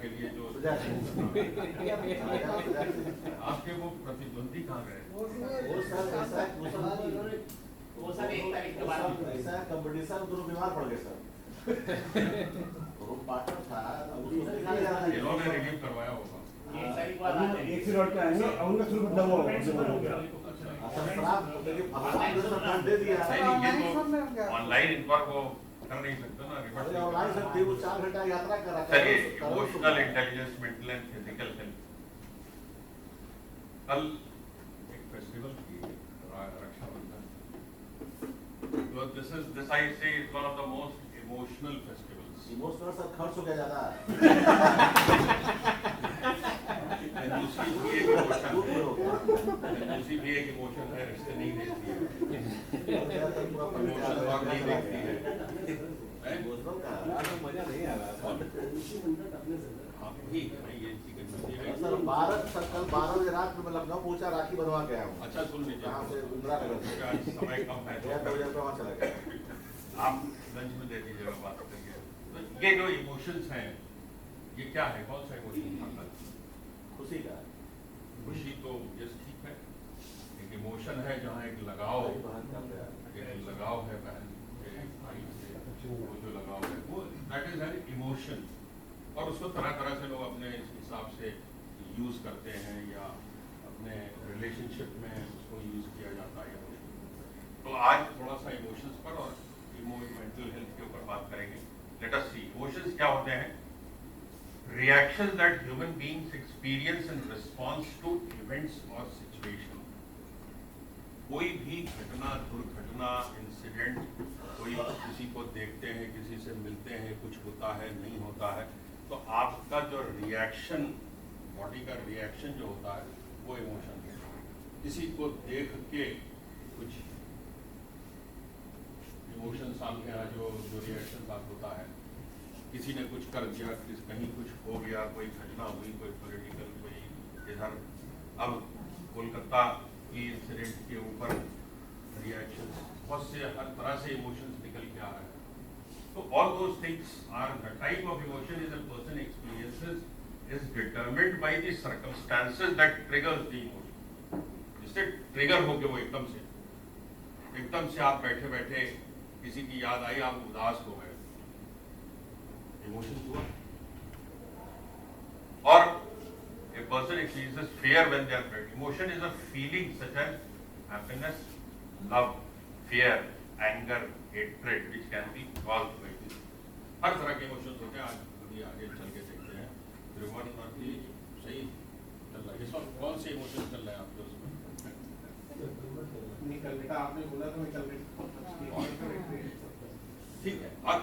के लिए जो आपके वो प्रतिद्वंदी कहाँ गए? वो सर ऐसा कंपटीशन दोनों बीमार पड़ गए सर। वो पार्टनर था इन्होंने रिलीव करवाया होगा। एक से लौट के आएंगे और उनका शुरू बदला हुआ होगा। फंड दे दिया है। ऑनलाइन इन पर वो कर नहीं सकते ना, रिवर्स ऑनलाइन सर 3-4 घंटा यात्रा करा। चलिए, emotional intelligence, mental and physical health. कल एक फेस्टिवल की रक्षाबंधन, तो दिस आई से is one of the most emotional festivals. Emotional sir खर्च हो गया ज्यादा है। दूसरी भी एक इमोशन है, रिश्ते नहीं देखती है, इमोशन और नहीं देखती है। मजा नहीं आ रहा आप भी ये सर 12 कल 12 बजे रात में लखनऊ पहुंचा, राखी बनवा गया हूँ। अच्छा सुन लीजिए, यहाँ से इंदिरा नगर से समय कम है तो वहाँ चला गया। आप लंच में दे दीजिएगा, बात करेंगे। तो ये जो इमोशंस हैं, ये क्या है, कौन सा इमोशन था? खुशी का। खुशी तो यस ठीक है, एक इमोशन है जहाँ एक लगाव है बहन से, भाई से, वो जो लगाव है वो दैट इज एन इमोशन। और उसको तरह तरह से लोग अपने हिसाब से यूज करते हैं या अपने रिलेशनशिप में उसको यूज किया जाता है। तो आज थोड़ा सा इमोशंस पर और मेंटल हेल्थ के ऊपर बात करेंगे। लेट अस सी, इमोशंस क्या होते हैं? Reactions that human beings experience in response to events or situation. कोई भी घटना, दुर्घटना, इंसिडेंट, कोई किसी को देखते हैं, किसी से मिलते हैं, कुछ होता है, नहीं होता है, तो आपका जो रिएक्शन, बॉडी का रिएक्शन जो होता है वो इमोशन है। किसी को देख के कुछ इमोशन आपके यहाँ जो रिएक्शन आप होता है, किसी ने कुछ कर दिया, कहीं कुछ हो गया, कोई घटना हुई, कोई पॉलिटिकल, कोई इधर, अब कोलकाता की इंसिडेंट के ऊपर रिएक्शन, बहुत से हर तरह से इमोशंस निकल के आ रहे हैं। तो all those things are the type of emotion is a person experiences is determined by the circumstances that triggers the emotion. जिससे ट्रिगर हो गए वो एकदम से आप बैठे बैठे किसी की याद आई, आप उदास हो गए, इमोशन हुआ। और a person experiences fear when they are afraid. Emotion is a feeling such as happiness, love, fear, anger, hatred, which can be caused by this. हर तरह के इमोशंस होते हैं। आज अभी आगे चल के देखते हैं। त्रिभुवन अभी सही चल रहा है। इस वक्त कौन से इमोशन चल रहे हैं आपके उसमें? निकलने का आपने बोला तो निकल गई। ठीक है। और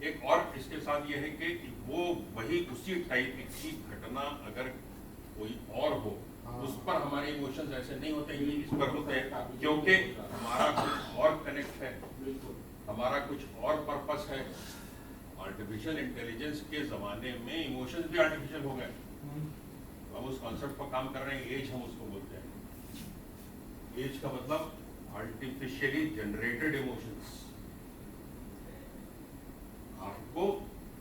एक और इसके साथ ये है कि वो वही उसी टाइप की घटना अगर कोई और हो, उस पर हमारे इमोशंस ऐसे नहीं होते, ये इस पर होते हैं क्योंकि हमारा कुछ और कनेक्ट है, हमारा कुछ और पर्पस है। आर्टिफिशियल इंटेलिजेंस के जमाने में इमोशंस भी आर्टिफिशियल हो गए। हम उस कॉन्सेप्ट पर काम कर रहे हैं, एज हम उसको बोलते हैं। एज का मतलब आर्टिफिशियली जनरेटेड इमोशंस। आपको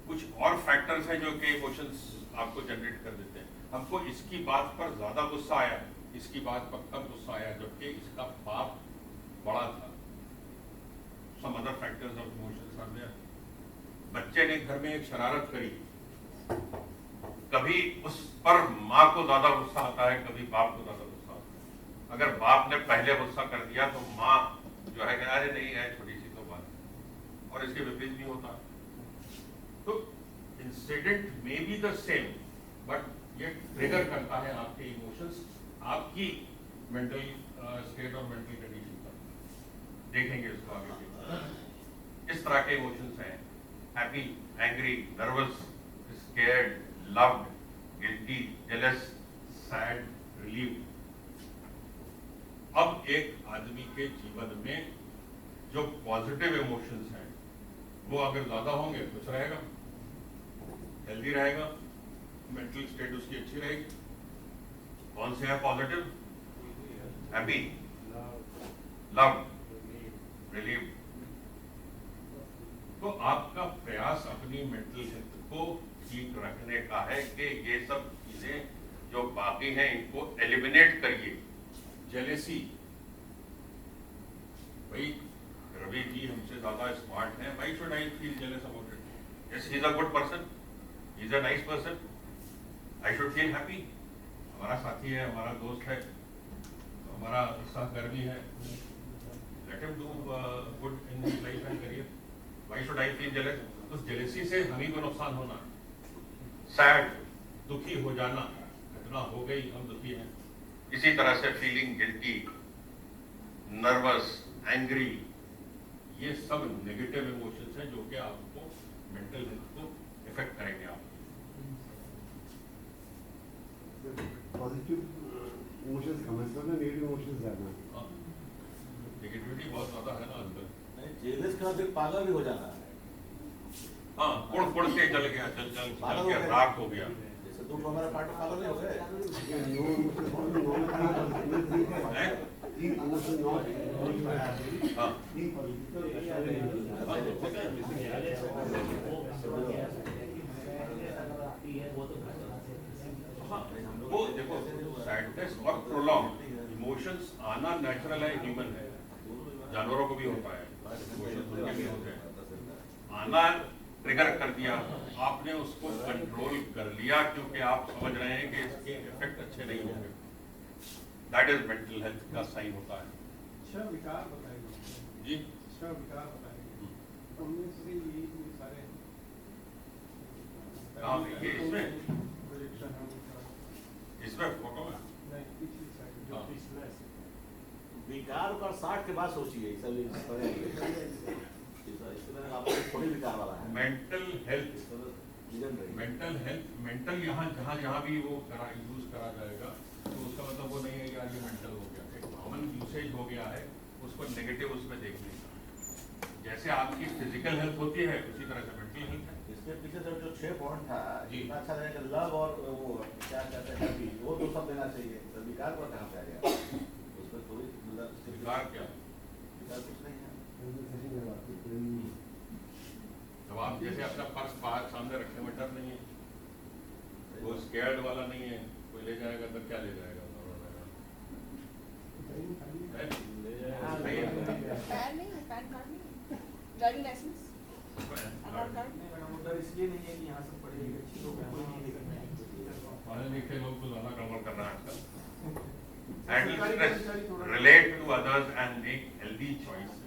कुछ और फैक्टर्स हैं जो कि इमोशंस आपको जनरेट कर देते हैं। हमको इसकी बात पर ज्यादा गुस्सा आया, इसकी बात पर कम गुस्सा आया, जबकि इसका बाप बड़ा था। Some other factors of emotions are there. बच्चे ने घर में एक शरारत करी, कभी उस पर माँ को ज्यादा गुस्सा आता है, कभी बाप को ज्यादा गुस्सा आता है। अगर बाप ने पहले गुस्सा कर दिया तो माँ जो है अरे नहीं है, छोटी सी तो बात, और इसके विपरीत भी होता है। तो incident may be the same, but ये ट्रिगर करता है आपके इमोशंस, आपकी मेंटल स्टेट और मेंटल कंडीशन पर। देखेंगे इसको आगे। इस तरह के इमोशंस हैं: happy, angry, nervous, scared, loved, guilty, jealous, sad, relieved. अब एक आदमी के जीवन में जो पॉजिटिव इमोशंस हैं वो अगर ज्यादा होंगे खुश रहेगा, हेल्दी रहेगा, मेंटल स्टेट उसकी अच्छी रहेगी। कौन से है पॉजिटिव? Happy, love, relieve. तो आपका प्रयास अपनी मेंटल हेल्थ को ठीक रखने का है कि ये सब चीजें जो बाकी हैं इनको एलिमिनेट करिए। जेलेसी, भाई रवि जी हमसे ज्यादा स्मार्ट हैं, why should I feel jealous about it? Yes, he is a good person, he is a nice person, I should feel happy. हमारा साथी है, हमारा दोस्त है, हमारा सहकर्मी है, let him do good in his life and career, why should I feel jealous? उस जेलेसी से हम ही को नुकसान होना, सैड, दुखी हो जाना, घटना हो गई, हम दुखी हैं। इसी तरह से फीलिंग गिल्टी, नर्वस, एंग्री, ये सब नेगेटिव इमोशंस हैं जो कि आपको मेंटल हेल्थ को इफेक्ट करेंगे। आप पॉजिटिव इमोशंस कम है सर, नेगेटिव इमोशंस ज्यादा। नेगेटिविटी बहुत ज्यादा है ना अंदर। नहीं, जेलस का फिर पागल भी हो जाना है। हाँ, कुड़ के जल गया, जल गया, राख हो गया। जैसे तुम हमारा पार्टनर पागल नहीं हो गए। वो देखो, सैडनेस और प्रोलॉन्ग इमोशंस आना नेचुरल है, ह्यूमन है, जानवरों को भी होता है, इमोशंस उनके भी होते हैं। आना ट्रिगर कर दिया, आपने उसको कंट्रोल कर लिया क्योंकि आप समझ रहे हैं कि इसके इफेक्ट अच्छे नहीं होंगे, दैट इज मेंटल हेल्थ का साइन होता है। विकार बताएगा जी, विकार बताएगा, उनमें से ये सारे हाँ, ये इसमें प्रोजेक्शन है, इसमें फोटो है। नहीं पिछली साइड जो हाँ। पिछला है। विकार का 60 के बाद सोचिए, सब आपको थोड़ी विकार वाला है। मेंटल हेल्थ, रीजन रही। मेंटल यहाँ जहाँ भी वो यूज करा जाएगा तो उसका मतलब वो नहीं है कि आज ये मेंटल हो गया, एक कॉमन यूसेज हो गया है, उसको नेगेटिव उसमें देखने का। जैसे आपकी फिजिकल हेल्थ होती है उसी तरह से मेंटल हेल्थ है। इसके पीछे से जो 6 पॉइंट था, जी। इतना अच्छा लगेगा, लव और वो क्या कहते हैं हैप्पी, वो तो सब देना चाहिए। तो विकार पर कहाँ पे आ गया? उसमें थोड़ी मतलब विकार क्या? विकार कुछ नहीं है। जब आप जैसे अपना पर्स बाहर सामने रखने में डर नहीं है, वो स्कैर्ड वाला नहीं है, कोई ले जाएगा तो क्या ले जाएगा? पैन नहीं है, पैन कार्ड नहीं है, ड्राइविंग लाइसेंस, आधार कार्ड। उधर इसलिए नहीं है कि यहाँ से पढ़े लिखे अच्छे लोग हैं, कोई नहीं लिखना पढ़े लिखे लोग तो ज्यादा गड़बड़ कर रहे हैं आजकल। Handle stress, relate to others and make healthy choices.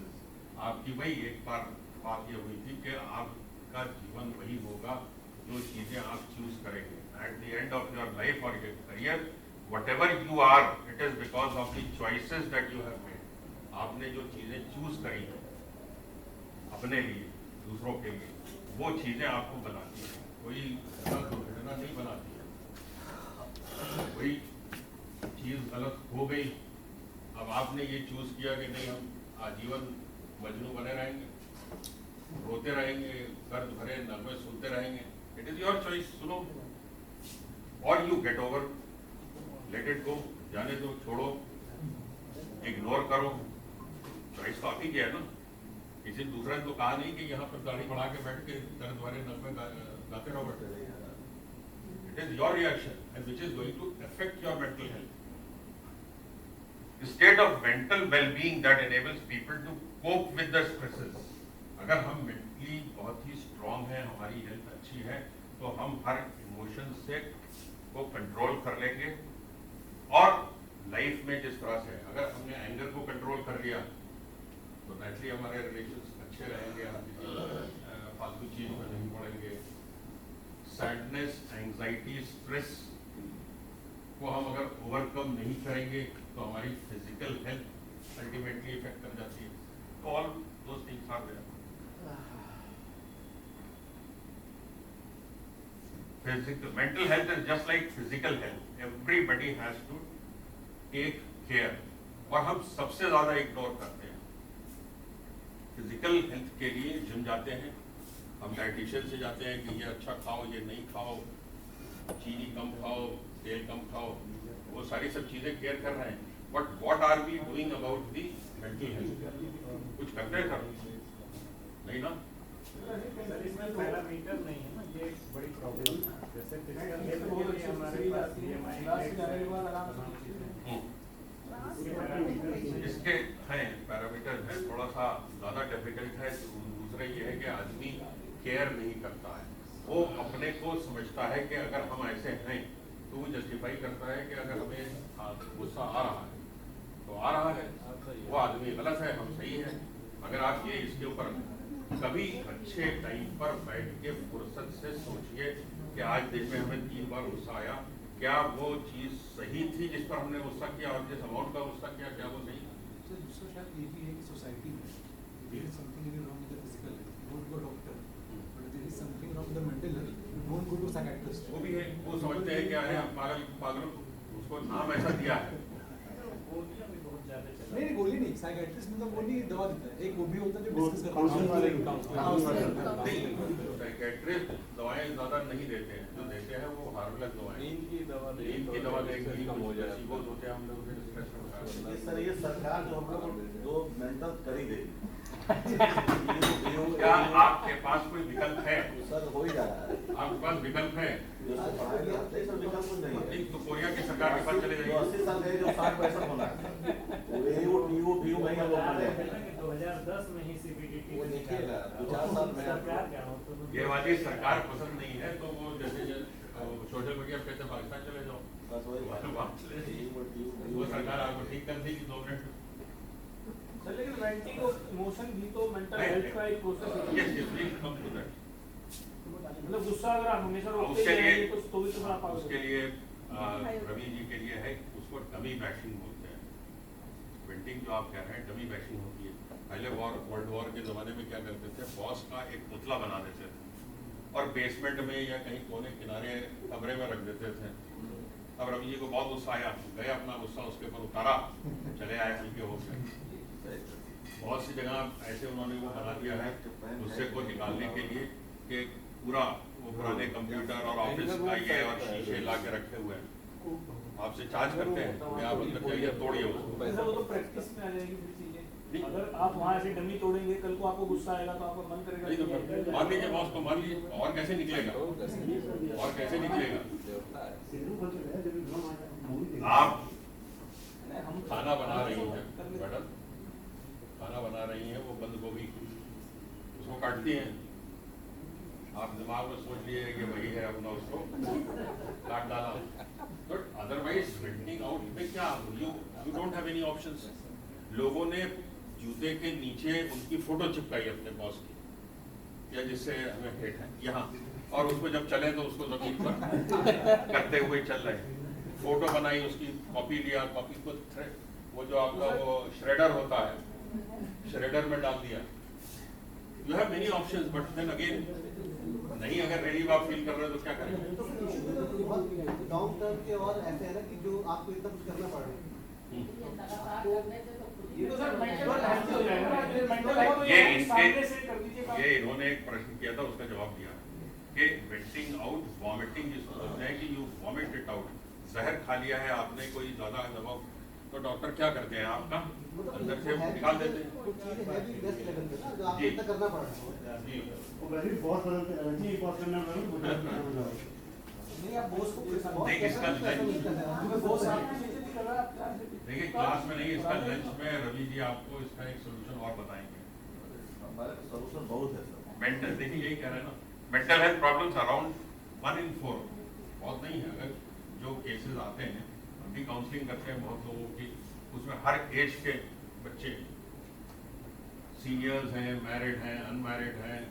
आपकी वही एक बार बात ये हुई थी कि आपका जीवन वही होगा जो चीजें आप चूज करेंगे। At the end of your life और your career, whatever you are, it is because of the choices that you have made. आपने जो चीजें चूज करी हैं अपने लिए, दूसरों के लिए, वो चीजें आपको बनाती हैं। कोई दुर्घटना नहीं बनाती है, कोई चीज गलत हो गई, अब आपने ये चूज किया कि नहीं हम आजीवन मजनू बने रहेंगे, रोते रहेंगे, दर्द भरे नगमे सुनते रहेंगे। इट इज योर चॉइस, सुनो और you get over, let it go, जाने दो, छोड़ो, इग्नोर करो। चॉइस तो आप ही की है ना, किसी दूसरे ने तो कहा नहीं कि यहाँ पर दाढ़ी बढ़ा के बैठ के दर्द भरे नगमे गाते रहो। It is your reaction and which is going to affect your mental health. State of mental wellbeing that enables people to cope with the stresses। अगर हम मेंटली बहुत ही स्ट्रांग हैं, हमारी हेल्थ अच्छी है, तो हम हर इमोशन से को कंट्रोल कर लेंगे। और लाइफ में जिस तरह से अगर हमने एंगर को कंट्रोल कर लिया तो नेचुरली हमारे रिलेशंस अच्छे रहेंगे, हम किसी फालतू चीज में नहीं पड़ेंगे। सैडनेस, एंजाइटी, स्ट्रेस को हम अगर ओवरकम नहीं करेंगे तो हमारी फिजिकल हेल्थ अल्टीमेटली इफेक्ट कर जाती है। तो all those things are there. Physical, mental health is just like physical health. Everybody has to take care. और हम सबसे ज्यादा इग्नोर करते हैं। फिजिकल हेल्थ के लिए जिम जाते हैं, हम डाइटिशियन से जाते हैं कि ये अच्छा खाओ, ये नहीं खाओ, चीनी कम खाओ, तेल कम खाओ, वो सारी सब चीजें केयर कर रहे हैं। But what are we doing about the mental health? कुछ करते हैं सर? नहीं ना। इसमें पैरामीटर नहीं है ना, ये एक बड़ी प्रॉब्लम हमारे पास क्लास जाने के बाद आराम से इसके हैं पैरामीटर है, थोड़ा सा ज़्यादा डिफिकल्ट है। दूसरा ये है कि आदमी केयर नहीं करता है, वो अपने को समझता है कि अगर हम ऐसे हैं तो वो जस्टिफाई करता है कि अगर हमें गुस्सा आ रहा है तो आ रहा है, वो आदमी गलत है, हम सही है। अगर आप ये इसके ऊपर कभी अच्छे टाइम पर बैठ के फुर्सत से सोचिए कि आज दिन में हमें 3 बार गुस्सा आया, क्या वो चीज़ सही थी जिस पर हमने गुस्सा किया, और जिस अमाउंट का गुस्सा किया क्या वो सही? सर दूसरा शायद ये भी है कि सोसाइटी में there is something in wrong with the physical health, don't go doctor, but there is something wrong with the mental health, don't go to psychiatrist. वो भी है, वो समझते हैं कि अरे हम पागल उसको नाम ऐसा दिया है। नहीं गोली नहीं, साइकियाट्रिस्ट मतलब वो नहीं दवा देता है, एक वो भी होता है जो वो डिस्कस करता काउंसलिंग वाले नहीं, साइकियाट्रिस्ट दवाएं ज़्यादा नहीं देते हैं, जो देते हैं वो हार्मलेस दवाएं। नींद की दवा देंगे, कम हो जाए, बहुत होते हैं, हम लोग फिर स्ट्रेस में होता है। ये सर ये सरकार जो हम लोग जो मेंटल कर ही देगी क्या आपके पास कोई विकल्प है? सर हो ही जा रहा है। आपके पास विकल्प है? जो सर पढ़ाई करते हैं, सर विकल्प कुछ नहीं है। नहीं तो कोरिया की सरकार के पास चले जो जाइए। 80 साल के जो 60-65 होना है, वो पीयू नहीं है, वो पढ़े हैं। 2010 में ही सीबीडीटी वो देखिएगा 2-4 साल में सरकार क्या हो तो ये वाली सरकार पसंद नहीं है तो वो जैसे सोशल मीडिया पे कहते हैं पाकिस्तान चले जाओ, बस वही वहाँ चले जाइए। वो सरकार आपको ठीक कर देगी 2 मिनट में। सर लेकिन वेंटिंग ऑफ इमोशन भी तो मेंटल हेल्थ का एक प्रोसेस है। Yes, yes, we'll come to that. मतलब गुस्सा अगर आप हमेशा रोकते उसके लिए रहेंगे तो भी तो आप उसके लिए रवि जी के लिए है, उसको डमी बैशिंग बोलते हैं। वेंटिंग जो आप कह रहे हैं डमी बैशिंग होती है। पहले वर्ल्ड वॉर के ज़माने में क्या करते थे, बॉस का एक पुतला बना देते थे और बेसमेंट में या कहीं कोने किनारे कमरे में रख देते थे। अब रवि जी को बहुत गुस्सा आया, गए अपना गुस्सा उसके ऊपर उतारा, चले आए हल्के होकर। बहुत सी जगह ऐसे उन्होंने वो बना दिया है गुस्से को निकालने के लिए कि पूरा वो पुराने कंप्यूटर और ऑफिस का ये और शीशे ला के रखे हुए हैं, आपसे चार्ज करते हैं कि आप अंदर जाइए तोड़िए उसको। सर वो तो प्रैक्टिस में आ जाएगी फिर चीजें। अगर आप वहाँ ऐसे डमी तोड़ेंगे, कल को आपको गुस्सा आएगा तो आपका मन नहीं तो करेगा मान लीजिए बॉस को, मान लीजिए, और कैसे निकलेगा, और कैसे निकलेगा? आप हम खाना बना रही हैं मैडम, खाना बना रही हैं, वो बंद गोभी उसको काटती हैं, आप दिमाग में सोच लिए कि वही है अपना, उसको काट डाला। बट अदरवाइज वेंटिंग आउट में क्या, you don't have any options. लोगों ने जूते के नीचे उनकी फोटो चिपकाई अपने बॉस की या जिससे हमें हेट है यहाँ, और उसको जब चले तो उसको जमीन पर करते हुए चल रहे हैं। फोटो बनाई, उसकी कॉपी लिया, कॉपी को वो जो आपका वो श्रेडर होता है, श्रेडर में डाल दिया। You have many options, but then again नहीं, अगर रिलीव आप फील कर रहे हो तो क्या करेंगे? लॉन्ग टर्म के और ऐसे है ना कि जो आपको इतना कुछ करना पड़ रहा है। ये तो सर मेंटल हेल्थ हो जाएगा ना, मेंटल हेल्थ ये सामने से कर दीजिए काम। ये इन्होंने एक प्रश्न किया था, उसका जवाब दिया कि वेंटिंग आउट, वॉमिटिंग जिसको बोलते हैं कि यू वॉमिट इट आउट, जहर खा लिया है आपने कोई ज्यादा दबाव, तो डॉक्टर क्या करते हैं, आपका अंदर से निकाल देते हैं। कुछ चीजें है भी बेस्ट लेवल पे ना, जो आपको जी। इतना करना पड़ रहा है। जी, वो वैसे बहुत बदलते हैं, नहीं बहुत करना पड़ेगा, नहीं आप बॉस को कैसा नहीं, इसका लंच, बॉस आप चीजें नहीं कर रहा, आप क्या देखिए क्लास में नहीं, इसका लंच में रवि जी आपको इसका एक सोल्यूशन और बताएंगे। हमारे सोल्यूशन बहुत है सर। मेंटल, देखिए यही कह रहे हैं ना, mental health problems around 1 in 4, बहुत नहीं है। अगर जो केसेस आते हैं, हम भी काउंसलिंग करते हैं बहुत लोगों की, उसमें हर एज के बच्चे, सीनियर्स हैं, मैरिड हैं, अनमैरिड हैं,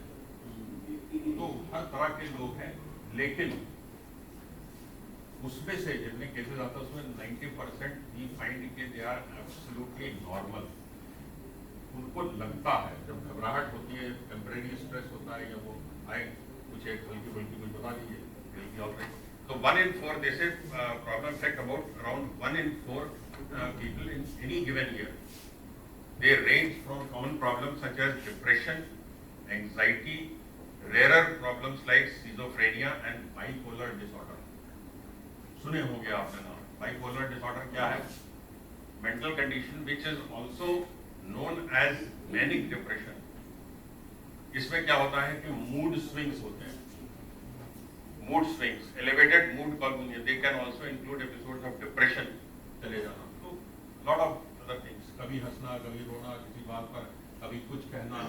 तो हर तरह के लोग हैं। लेकिन उसमें से जितने केसेस आते हैं उसमें 90% वी फाइंड के दे आर एब्सोल्युटली नॉर्मल। उनको लगता है जब घबराहट होती है, टेम्परेरी स्ट्रेस होता है, या वो आए कुछ एक हल्की फुल्की कुछ बता दीजिए, तो 1 in 4 they say problem affect about around 1 in 4 people in any given year. They range from common problems such as depression, anxiety, rarer problems like schizophrenia and bipolar disorder. सुने होंगे आपने नाम, bipolar disorder क्या है? Mental condition which is also known as manic depression. इसमें क्या होता है कि मूड स्विंग्स होते हैं, mood swings, elevated mood cognition, they can also include episodes of depression, चले जाना, तो लॉट ऑफ अदर थिंग्स, कभी हंसना, कभी रोना किसी बात पर, कभी कुछ कहना,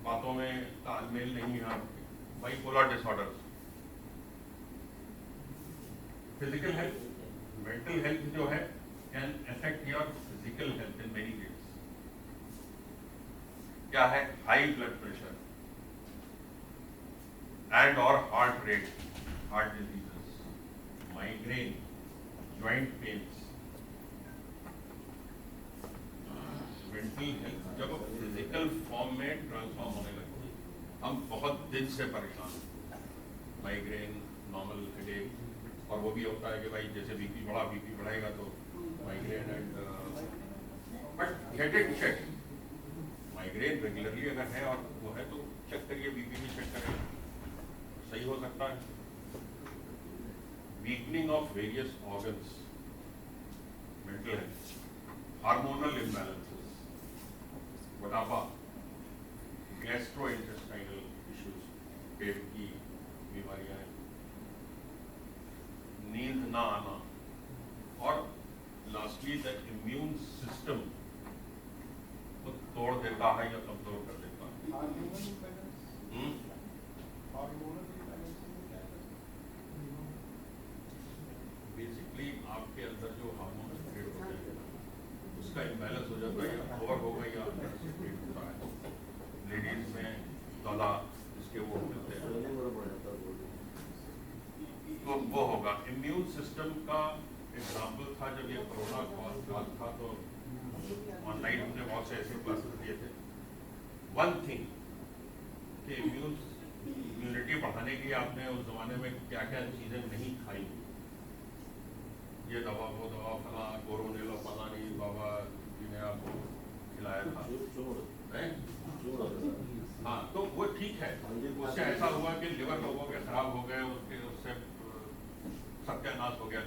बातों में तालमेल नहीं है आपके, bipolar disorders, physical health, mental health जो है can affect your physical health in many ways. क्या है? हाई ब्लड प्रेशर एंड और heart rate, heart diseases, migraine, joint pains, mental health जब फिजिकल फॉर्म में ट्रांसफॉर्म होने लगती है। हम बहुत दिन से परेशान हैं, माइग्रेन, नॉर्मल हेडेक, और वो भी होता है कि भाई जैसे बीपी बढ़ेगा तो migraine and but get it check, migraine regularly अगर है और वो है तो चेक करिए, बीपी भी चेक करें, सही हो सकता है। Weakening of various organs, mental health, hormonal imbalances, मोटापा, गैस्ट्रोइंटेस्टाइनल इश्यूज, पेट की बीमारियां, नींद ना आना, और लास्टली द इम्यून सिस्टम को तोड़ देता है या कमजोर कर देता है। बेसिकली आपके अंदर जो हार्मोन क्रिएट होते हैं उसका इम्बैलेंस हो जाता है, या ओवर होगा या अंदर से क्रिएट होता है। लेडीज में दौला इसके वो मिलते हैं तो वो होगा। इम्यून सिस्टम का एग्जाम्पल था जब ये कोरोना काल था तो ऑनलाइन हमने बहुत से ऐसे क्लासेस दिए थे। वन थिंग कि इम्यूनिटी बढ़ाने के लिए आपने उस जमाने में क्या क्या चीजें नहीं खाई, ये दवा वो दवा फला कोरोनेलो फला नहीं बाबा जी ने आपको खिलाया था, हाँ तो वो ठीक है। उससे ऐसा हुआ कि लिवर लोगों के खराब हो गए, उससे सत्यानाश हो गया।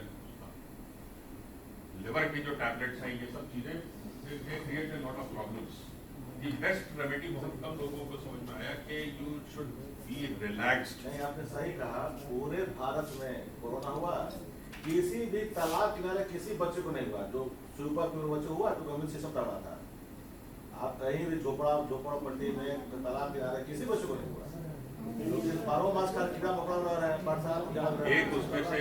लिवर की जो टैबलेट्स हैं ये सब चीजें they create a lot of problems. The best remedy बहुत कम लोगों को समझ में आया कि यू शुड बी रिलैक्स्ड। नहीं, आपने सही कहा, पूरे भारत में कोरोना हुआ, किसी भी तालाब किनारे किसी बच्चे को नहीं हुआ, जो सुपर प्योर बच्चे हुआ तो इम्यून सिस्टम तगड़ा था। आप कहीं भी झोपड़पट्टी में तालाब किनारे किसी बच्चे को नहीं हुआ, क्योंकि 12 मास का कीड़ा मकोड़ा रहा है, बरसात एक उसमें से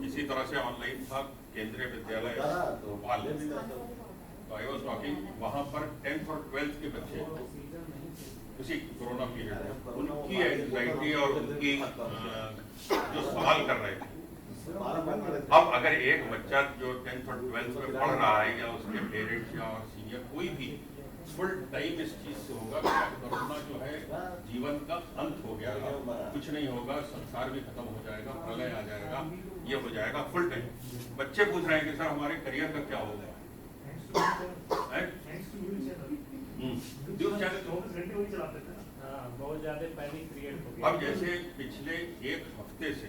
इसी तरह से ऑनलाइन था केंद्रीय विद्यालय भोपाल, तो आई वाज टॉकिंग, वहां पर 10th और 12th के बच्चे उसी कोरोना पीरियड में उनकी एंजाइटी और उनकी जो सवाल कर रहे थे। अब अगर एक बच्चा जो 10th और 12th में पढ़ रहा है या उसके पेरेंट्स या और सीनियर कोई भी फुल टाइम इस चीज से होगा कि कोरोना जो है जीवन का अंत हो गया, कुछ नहीं होगा, संसार भी खत्म हो जाएगा, प्रलय आ जाएगा, ये हो जाएगा फुल टाइम। बच्चे पूछ रहे हैं कि सर हमारे करियर का क्या होगा? न्यूज़ चैनल बहुत ज्यादा पैनिक क्रिएट हो गया। अब जैसे पिछले एक हफ्ते से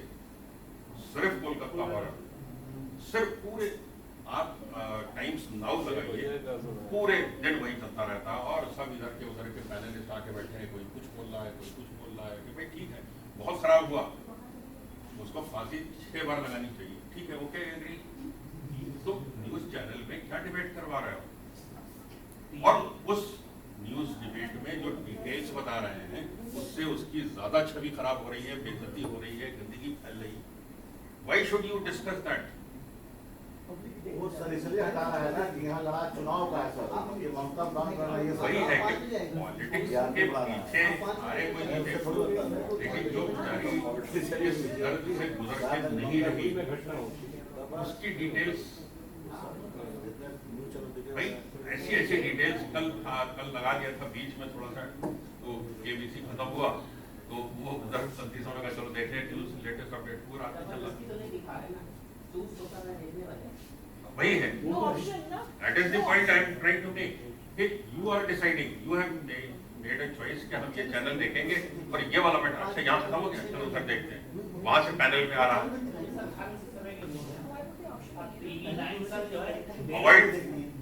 सिर्फ कोलकाता हो रहा, सिर्फ पूरे आप टाइम्स नाउ लगाइए, पूरे दिन वही चलता रहता है और सब इधर के उधर के पैनलिस्ट आके बैठे हैं, कोई कुछ बोल रहा है, कोई कुछ बोल रहा है कि भाई ठीक है बहुत खराब हुआ, उसको फांसी 6 बार लगानी चाहिए, ठीक है ओके एग्री। तो न्यूज चैनल में क्या डिबेट करवा रहे हो? और उस न्यूज डिबेट में जो डिटेल्स बता रहे हैं उससे उसकी ज्यादा छवि खराब हो रही है, बेइज्जती हो रही है, गंदगी फैल रही है। Why should you discuss that? वो सर इसलिए हटा रहा है ना कि यहाँ लड़ा चुनाव का है सर, ये ममता बंद कर रही है। वही है कि पॉलिटिक्स के पीछे सारे कोई नहीं, लेकिन जो बेचारी इस दर्द से गुजर के नहीं रही उसकी डिटेल्स, भाई ऐसी ऐसी डिटेल्स कल लगा दिया था बीच में थोड़ा सा, तो केबीसी खत्म हुआ तो वो उधर 37 में चलो देख रहे न्यूज लेटेस्ट अपडेट पूरा चल वही है। That is the point I am trying to make. You are deciding, you have made a choice कि हम ये चैनल देखेंगे और ये वाला मैटर अच्छा यहाँ खत्म हो गया, चलो उधर देखते हैं, वहां से पैनल में आ रहा अवॉइड।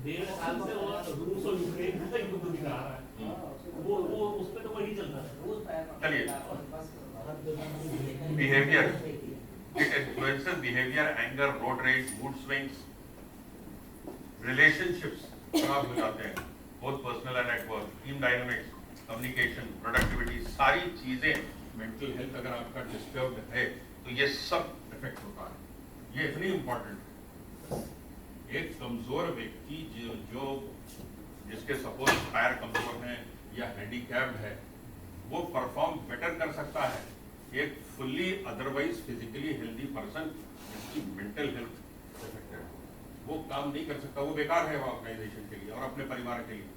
1.5 साल से रूस और यूक्रेन का युद्ध दिखा रहा है, वो उस पे तो वही चल रहा है। चलिए behavior. It influences behavior, anger, road rage, mood swings, relationships खराब हो जाते हैं, both personal and at work, team dynamics, communication, productivity, सारी चीजें mental health अगर आपका disturbed है तो ये सब effect होता है। ये इतनी important है। एक कमजोर व्यक्ति जो जिसके सपोज फायर कमजोर है या हैंडीकैप्ड है, वो परफॉर्म बेटर कर सकता है एक fully otherwise physically healthy person जिसकी मेंटल हेल्थ अफेक्टेड है, वो काम नहीं कर सकता, वो बेकार है ऑर्गेनाइजेशन के लिए और अपने परिवार के लिए,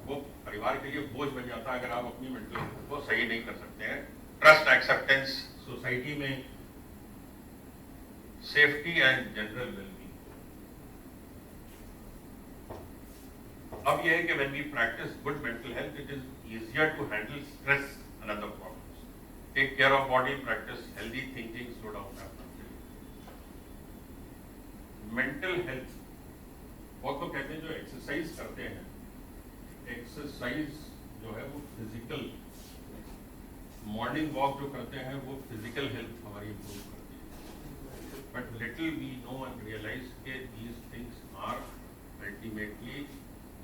वो परिवार के लिए बोझ बन जाता है अगर आप अपनी मेंटल हेल्थ को सही नहीं कर सकते हैं। ट्रस्ट, एक्सेप्टेंस, सोसाइटी में सेफ्टी एंड जनरल वेलबींग। अब यह है कि when we practice good mental health, it is easier to handle stress and other problems. Take care of body, practice healthy thinking, slow down mentally. Mental health, बहुत लोग कहते हैं जो exercise करते हैं, एक्सरसाइज जो है वो फिजिकल, मॉर्निंग वॉक जो करते हैं वो फिजिकल हेल्थ हमारी इंप्रूव करती है, but little we know and realize के these things are ultimately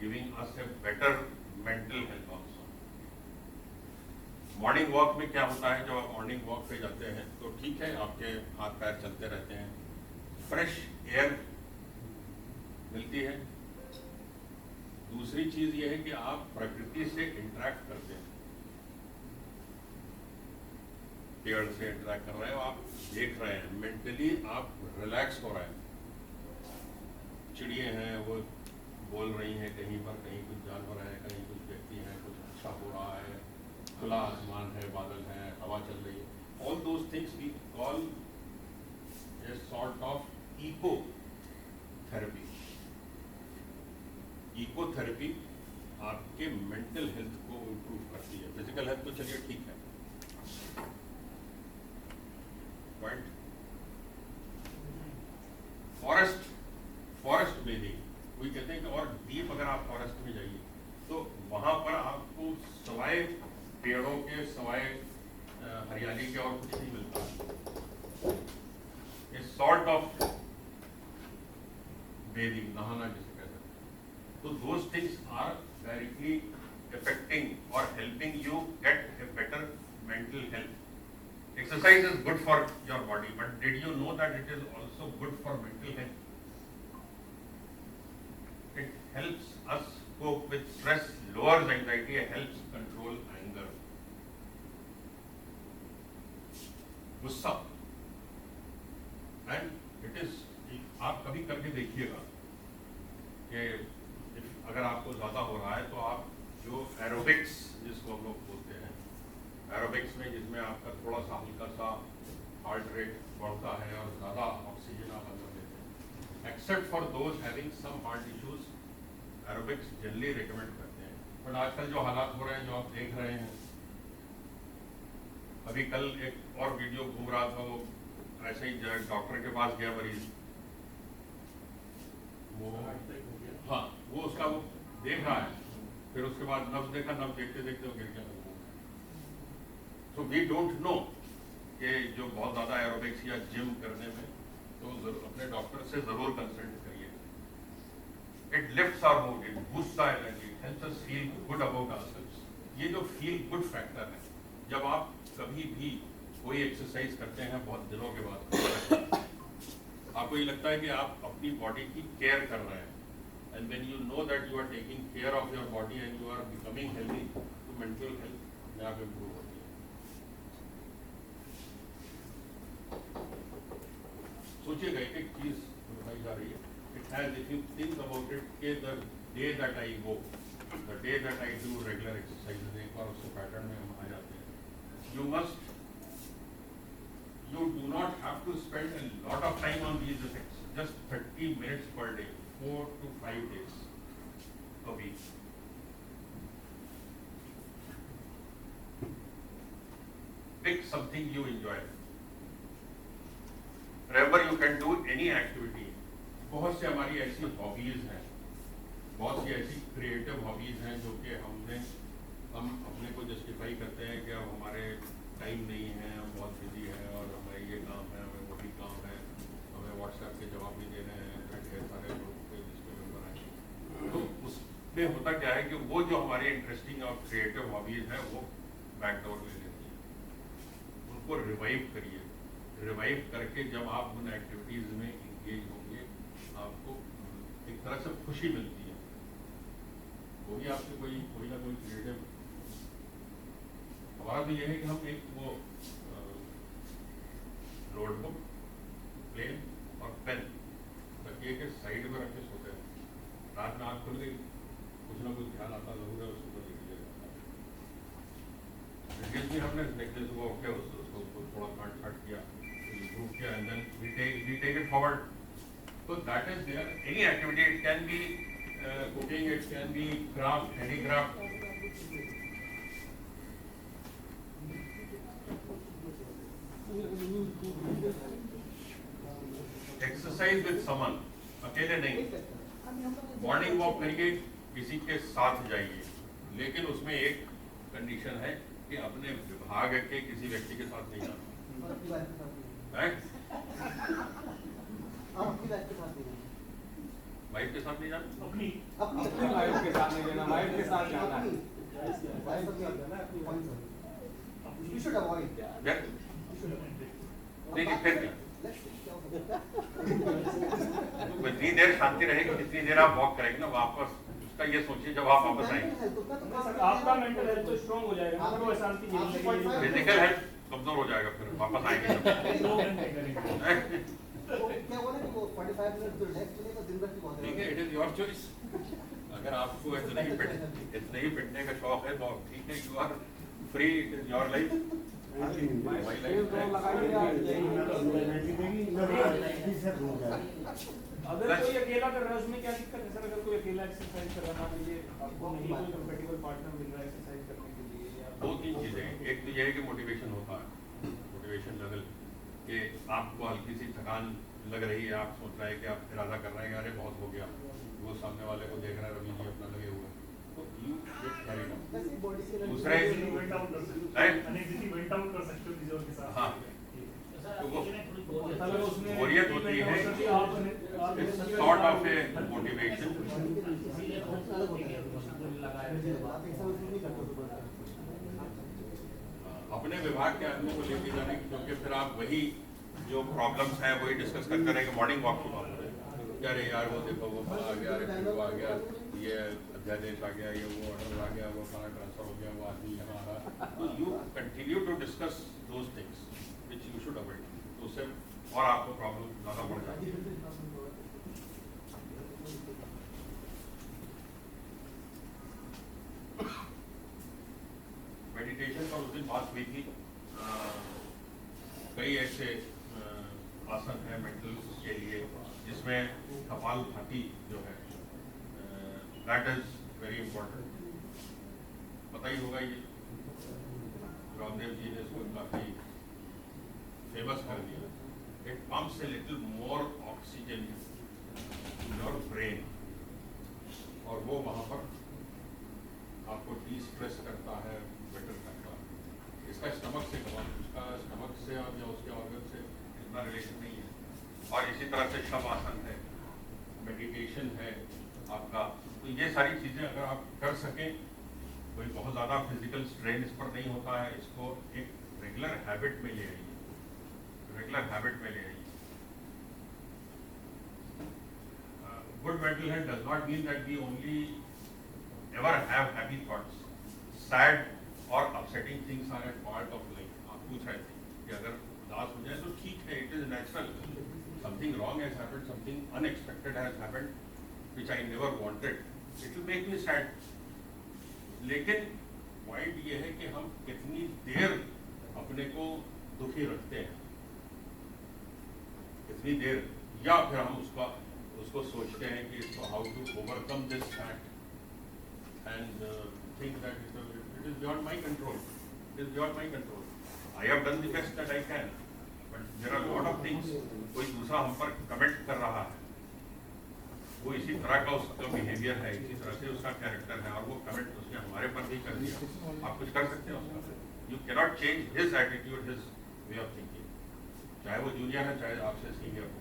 giving us a better mental health also. Morning walk में क्या होता है, जब आप मॉर्निंग वॉक पे जाते हैं तो ठीक है आपके हाथ पैर चलते रहते हैं, फ्रेश एयर मिलती है। दूसरी चीज ये है कि आप प्रकृति से इंटरेक्ट करते हैं, पेड़ से इंटरेक्ट कर रहे हो, आप देख रहे हैं, मेंटली आप रिलैक्स हो रहे हैं। चिड़िए हैं वो बोल रही हैं, कहीं पर कहीं कुछ जानवर है, कहीं कुछ व्यक्ति है, कुछ अच्छा हो रहा है, खुला आसमान है, बादल है, हवा चल रही है। All those things we call a sort of eco therapy. Eco therapy आपके मेंटल हेल्थ को इम्प्रूव करती है। फिजिकल हेल्थ तो चलिए ठीक है, पॉइंट। फॉरेस्ट बेदिंग, कोई कहते हैं कि और डीप अगर आप फॉरेस्ट में जाइए तो वहां पर आपको सवाए पेड़ों के, सवाए हरियाली के और कुछ नहीं मिलता। ए सॉर्ट ऑफ बेदिंग, नहाना जिसे कहते हैं। तो those things are directly affecting or helping you get a better mental health. Exercise is good for your body, but did you know that it is also good for mental health? It helps us cope with stress, lowers anxiety, helps control anger. गुस्सा, and it is, आप कभी करके देखिएगा कि अगर आपको ज्यादा हो रहा है तो आप जो एरोबिक्स जिसको हम लोग बोलते हैं, एरोबिक्स में जिसमें आपका थोड़ा सा हल्का सा हार्ट रेट बढ़ता है और ज़्यादा ऑक्सीजन आप अंदर लेते हैं, except for those having some heart issues, aerobics generally recommend करते हैं। बट आजकल जो हालात हो रहे हैं, जो आप देख रहे हैं, अभी कल एक और वीडियो घूम रहा था, वो ऐसे ही डॉक्टर के पास गया मरीज, वो हाँ वो उसका वो देख रहा है, फिर उसके बाद नब्ज देखा, नब्ज देखते देखते वो गिर गया। सो वी डोंट नो कि जो बहुत ज़्यादा एरोबिक्स या जिम करने में, तो अपने डॉक्टर से ज़रूर कंसल्ट करिए। It lifts our mood, it boosts our energy, it helps us feel good about ourselves. ये जो फील गुड फैक्टर है, जब आप कभी भी कोई एक्सरसाइज करते हैं बहुत दिनों के बाद, आपको ये लगता है कि आप अपनी बॉडी की केयर कर रहे हैं, and when you know that you are taking care of your body and you are becoming healthy, तो mental health में आप improve होती है। सोचिएगा एक एक चीज बताई जा रही है। It has, if you think about it, कि the day that I go, the day that I do regular exercises, एक बार उसके पैटर्न में हम आ जाते हैं, you do not have to spend a lot of time on these effects, just 30 minutes per day, 4 to 5 days a week. Pick something you enjoy. Remember, you can do any activity. बहुत से हमारी ऐसी hobbies हैं, बहुत सी ऐसी creative hobbies हैं जो कि हम अपने को जस्टिफाई करते हैं कि अब हमारे टाइम नहीं है, हम बहुत बिजी हैं और हमें ये काम है, हमें वो भी काम है, हमें व्हाट्सएप के जवाब भी देने हैं, ढेर सारे लोग के जिसके मेम्बर हैं। तो उसमें होता क्या है कि वो जो हमारे इंटरेस्टिंग और क्रिएटिव हॉबीज हैं वो बैकडोर ले लेती है। उनको रिवाइव करिए, रिवाइव करके जब आप उन एक्टिविटीज़ में इंगेज होंगे आपको एक तरह से खुशी मिलती है। वो भी आपसे कोई ना कोई क्रिएटिव, हमारा तो ये है कि हम एक वो नोटबुक, पेन और पेन रखिए के साइड में रख के सोते हैं। रात में आँख खुल गई, कुछ ना कुछ ध्यान आता जरूर है, उसको लिख लिया जाता है। भी हमने देखते सुबह उठ के उसको थोड़ा काट काट किया, improve किया, and then we take it forward. So that is there. Any activity, it can be cooking, it can be craft, handicraft. Exercise with someone, अकेले नहीं। मॉर्निंग वॉक करिए, किसी के साथ जाइए, लेकिन उसमें एक कंडीशन है कि अपने विभाग के किसी व्यक्ति के साथ नहीं जाना है। वाइफ के साथ नहीं जाना, अपनी वाइफ के साथ नहीं जाना, वाइफ के साथ जाना है। नहीं फिर क्या, जितनी देर शांति रहेगी जितनी देर आप वॉक करेंगे ना वापस, उसका ये सोचिए जब आप वापस आएंगे आपका मेंटल हेल्थ तो स्ट्रांग हो जाएगा, वो अशांति नहीं लगेगी। फिजिकल हेल्थ कमजोर हो जाएगा, फिर वापस आएंगे 2 घंटे करेंगे। ठीक है, इट इज योर चॉइस। अगर आपको इतने ही पिटने का शौक है तो ठीक है, you are free, it is your life. अगर कोई अकेला कर रहा है उसमें क्या दिक्कत है सर? अगर कोई अकेला एक्सरसाइज कर रहा है, आपको नहीं कोई कंपेटिबल पार्टनर मिल रहा है एक्सरसाइज करने के लिए, या 2-3 चीजें, एक तो यह है कि मोटिवेशन होता है, मोटिवेशन लेवल कि आपको हल्की सी थकान लग रही है, आप सोच रहे हैं कि आप इरादा कर रहे हैं अरे बहुत हो गया, वो सामने वाले को देख रहा है रवि जी अपना लगे हुए, तो यू गेट कैरीड ऑन। दूसरा वेंट आउट कर सकते हो, अनेक वेंट आउट कर सकते हो किसी और के साथ। हाँ, तो वो अगर उसमें बोरियत होती है, सॉर्ट ऑफ ए मोटिवेशन। अपने विभाग के आदमी को लेके जाने, क्योंकि फिर आप वही जो प्रॉब्लम्स हैं वही डिस्कस करते रहेंगे। मॉर्निंग वॉक की बात करें क्या रे यार, वो देखो वो आ गया, अरे वो आ गया, ये अध्यादेश आ गया, ये वो ऑर्डर आ गया, वो सारा ट्रांसफर हो गया, वो आदमी यहाँ आ रहा, तो you continue to discuss those things which you should avoid, तो उससे और आपको प्रॉब्लम ज़्यादा बढ़ जाती है। मेडिटेशन पर उस दिन बात हुई थी, कई ऐसे आसन है मेंटल के लिए जिसमें कपालभाति जो है दैट इज वेरी इंपॉर्टेंट। पता ही होगा ये रामदेव जी ने इसको काफी फेमस कर दिया। It pumps a little more oxygen in your brain, और वो वहाँ पर आपको डी स्ट्रेस करता है, बेटर करता है। इसका स्टमक से उसका स्टमक से और या उसके ऑर्गन से इतना रिलेशन नहीं है। और इसी तरह से शवासन है, मेडिटेशन है आपका, तो ये सारी चीज़ें अगर आप कर सकें, कोई बहुत ज़्यादा फिजिकल स्ट्रेन इस पर नहीं होता है, इसको एक रेगुलर हैबिट में ले आइए, रेगुलर हैबिट में ले आइए। Good mental health does not mean that we only ever have happy thoughts. Sad or upsetting things are a part of life. आप पूछ रहे थे कि अगर उदास हो जाए तो ठीक है, it is natural. Something wrong has happened, something unexpected has happened, which I never wanted. It will make me sad. लेकिन पॉइंट ये है कि हम कितनी देर अपने को दुखी रखते हैं, कितनी देर, या फिर हम उसको सोचते हैं कि इसको how to overcome this fact and think that it is beyond my control. It is beyond my control. I have done the best that I can, but there are a lot of things. कोई दूसरा हम पर comment कर रहा है, वो इसी तरह का उसका बिहेवियर है, इसी तरह से उसका कैरेक्टर है, और वो कमेंट उसने हमारे पर भी कर दिया। आप कुछ कर सकते हैं उसका? you cannot change his attitude, his way of thinking. चाहे वो जूनियर है, चाहे आपसे सीनियर हो.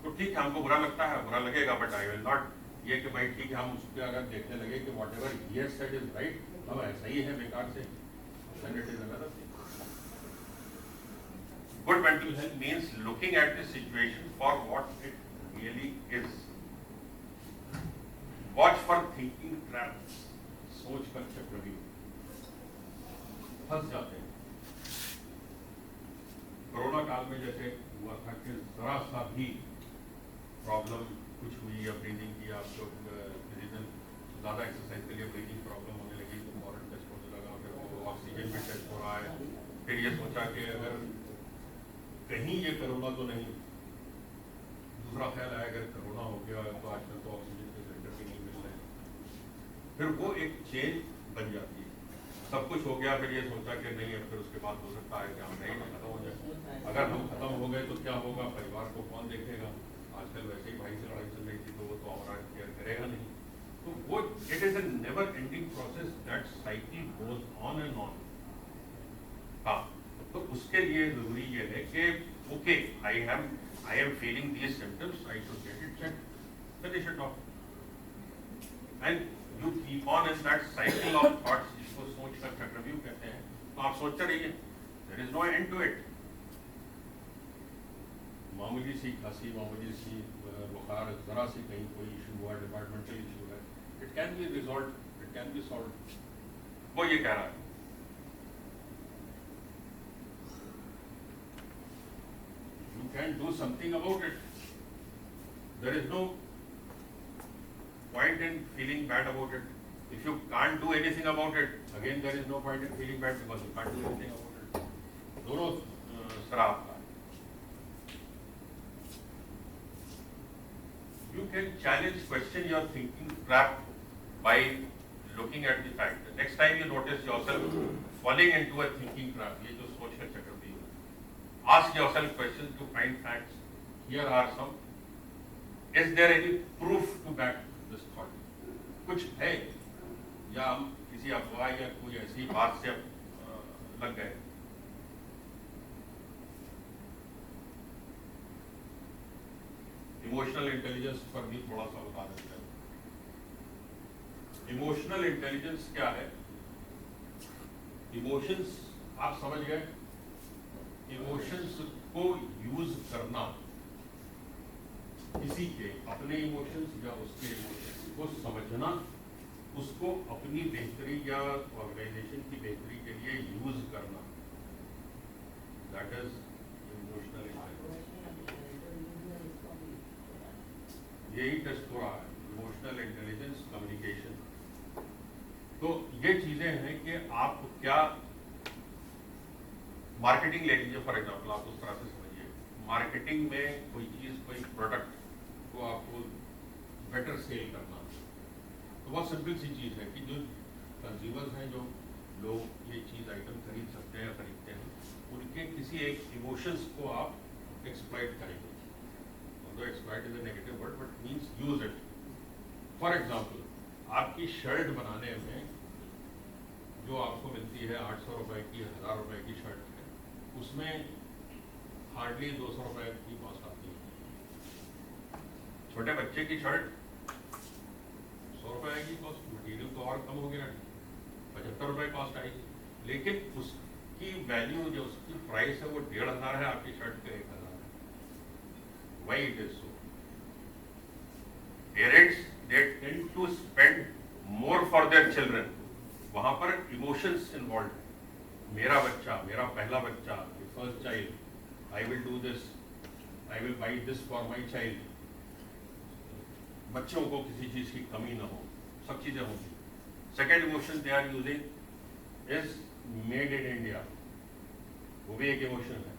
तो ठीक है, हमको बुरा लगता है, बुरा लगेगा, बट आई विल नॉट ये कि भाई ठीक है हम उस पर अगर देखने लगे कि what ever he has said is right, हम ऐसा ही है बेकार से, then it is another thing. Good mental health means looking at the situation for what it really is. Watch for thinking traps. सोच कर चक्रव्यूह फंस जाते हैं. कोरोना काल में जैसे हुआ था कि जरा सा भी प्रॉब्लम कुछ हुई या ब्रीदिंग की, आप लोग किसी दिन ज़्यादा एक्सरसाइज के लिए ब्रीदिंग प्रॉब्लम होने लगी तो फॉरन टेस्ट होने लगा, फिर वो ऑक्सीजन भी टेस्ट हो रहा है. फिर ये सोचा कि अगर कहीं ये कोरोना तो नहीं, दूसरा ख्याल आया अगर कोरोना हो गया तो आजकल तो ऑक्सीजन के सिलेंडर भी नहीं मिल रहे. फिर वो एक चेन बन जाती है. सब कुछ हो गया, फिर ये सोचा कि नहीं, अब फिर उसके बाद हो सकता है कि हम नहीं खत्म हो जाए. अगर हम खत्म हो गए तो क्या होगा, परिवार को कौन देखेगा. आजकल वैसे ही भाई से लड़ाई चल रही थी तो वो तो हमारा केयर करेगा नहीं. तो वो it is a never ending process, that cycle goes on and on. हाँ, तो उसके लिए जरूरी ये है कि okay, I am feeling these symptoms, I should get it check, finish it off, and you keep on in that cycle of thoughts, जिसको सोच का चक्रव्यूह कहते हैं. तो आप सोचते रहिए, there is no end to it. मामूली सी खांसी, मामूली सी बुखार, जरा सी कहीं कोई इशू हुआ, डिपार्टमेंटल इशू है, it can be resolve, it can be solve. वो ये कह रहा है. You can do something about it. There is no point in feeling bad about it. If you can't do anything about it, again there is no point in feeling bad because you can't do anything about it. दोनों शराब का. You can challenge, question your thinking trap by looking at the fact. Next time you notice yourself falling into a thinking trap, ये जो सोच का चक्रव्यूह है, ask yourself questions to find facts. Here are some. Is there any proof to back this thought? कुछ है या हम किसी अफवाह या कोई ऐसी बात से लग गए. इमोशनल इंटेलिजेंस पर भी थोड़ा सा बता देते हैं. इमोशनल इंटेलिजेंस क्या है? इमोशंस आप समझ गए. इमोशंस को यूज करना, किसी के अपने इमोशंस या उसके इमोशंस को समझना, उसको अपनी बेहतरी या ऑर्गेनाइजेशन की बेहतरी के लिए यूज करना, दैट इज इमोशनल इंटेलिजेंस. यही टेस्ट हो रहा है, इमोशनल इंटेलिजेंस कम्युनिकेशन. तो ये चीजें हैं कि आप क्या मार्केटिंग ले लीजिए फॉर एग्जाम्पल, आप उस तरह से समझिए. मार्केटिंग में कोई चीज, कोई प्रोडक्ट को आपको बेटर सेल करना, तो बहुत सिंपल सी चीज है कि जो कंज्यूमर्स हैं, जो लोग ये चीज आइटम खरीद सकते हैं या खरीदते हैं, उनके किसी एक इमोशंस को आप एक्सप्लॉइट करेंगे. although exploit is a negative word but means use it. For example, आपकी शर्ट बनाने में जो आपको मिलती है 800 रुपए की, 1000 रुपए की शर्ट है, उसमें हार्डली 200 रुपए की कॉस्ट आती है. छोटे बच्चे की शर्ट 100 रुपए की कॉस्ट, मटीरियल तो और कम हो गया, 75 रुपए कॉस्ट आएगी, लेकिन उसकी वैल्यू जो उसकी प्राइस है वो 1500 है, आपकी शर्ट का 1000 है. Why it is so? Parents, they tend to spend more for their children. वहाँ पर emotions involved. मेरा बच्चा, मेरा पहला बच्चा, the first child, I will do this, I will buy this for my child. बच्चों को किसी चीज की कमी ना हो, सब चीजें होंगी. Second emotion they are using is made in India. वो भी एक emotion है.